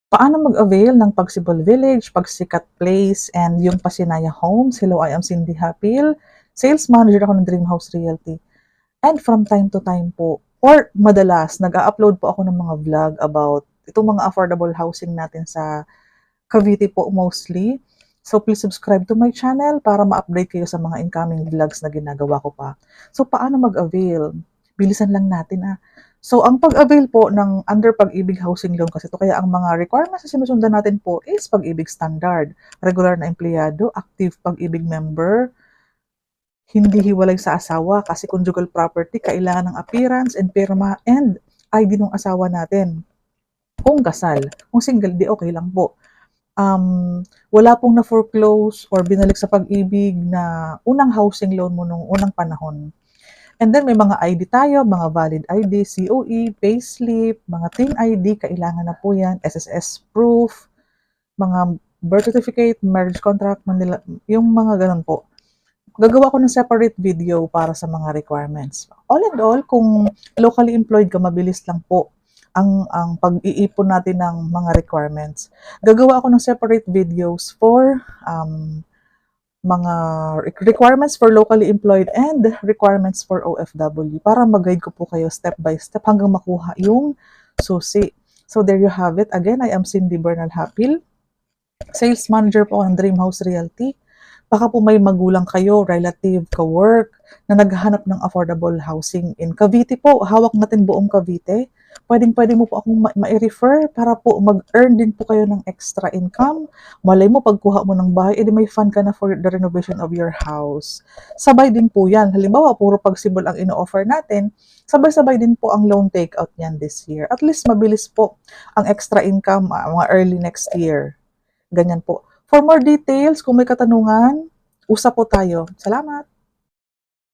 Paano mag-avail ng Pagsibol Village, Pagsikat Place, and yung Pasinaya Homes? Hello, I am Cindy Hapil. Sales manager ako ng Dream House Realty. And from time to time po, or madalas, nag-a-upload po ako ng mga vlog about itong mga affordable housing natin sa Cavite po mostly. So please subscribe to my channel para ma-update kayo sa mga incoming vlogs na ginagawa ko pa. So paano mag-avail? Bilisan lang natin So ang pag-avail po ng under Pag-ibig Housing Loan kasi ito, kaya ang mga requirements na sinusundan natin po is Pag-ibig Standard, regular na empleyado, active Pag-ibig member, hindi hiwalay sa asawa kasi conjugal property, kailangan ng appearance and pirma and ID ng asawa natin. Kung kasal, kung single, di okay lang po. Wala pong na-foreclose or binalik sa Pag-ibig na unang housing loan mo nung unang panahon. And then may mga ID tayo, mga valid ID, COE, payslip, mga TIN ID, kailangan na po yan, SSS proof, mga birth certificate, marriage contract, Manila, yung mga ganun po. Gagawa ko ng separate video para sa mga requirements. All in all, kung locally employed ka, mabilis lang po ang pag-iipon natin ng mga requirements. Gagawa ako ng separate videos for mga requirements for locally employed and requirements for OFW para mag-guide ko po kayo step by step hanggang makuha yung susi. So there you have it. Again, I am Cindy Bernal Hapil, sales manager po ng Dream House Realty. Baka po may magulang kayo, relative, ka-work, na naghahanap ng affordable housing in Cavite po. Hawak natin buong Cavite. Pwedeng-pwede mo po akong ma-refer para po mag-earn din po kayo ng extra income. Malay mo, pagkuha mo ng bahay, edi may fund ka na for the renovation of your house. Sabay din po yan. Halimbawa, puro Pagsibol ang ino-offer natin. Sabay-sabay din po ang loan takeout niyan this year. At least mabilis po ang extra income mga early next year. Ganyan po. For more details, kung may katanungan, usap po tayo. Salamat!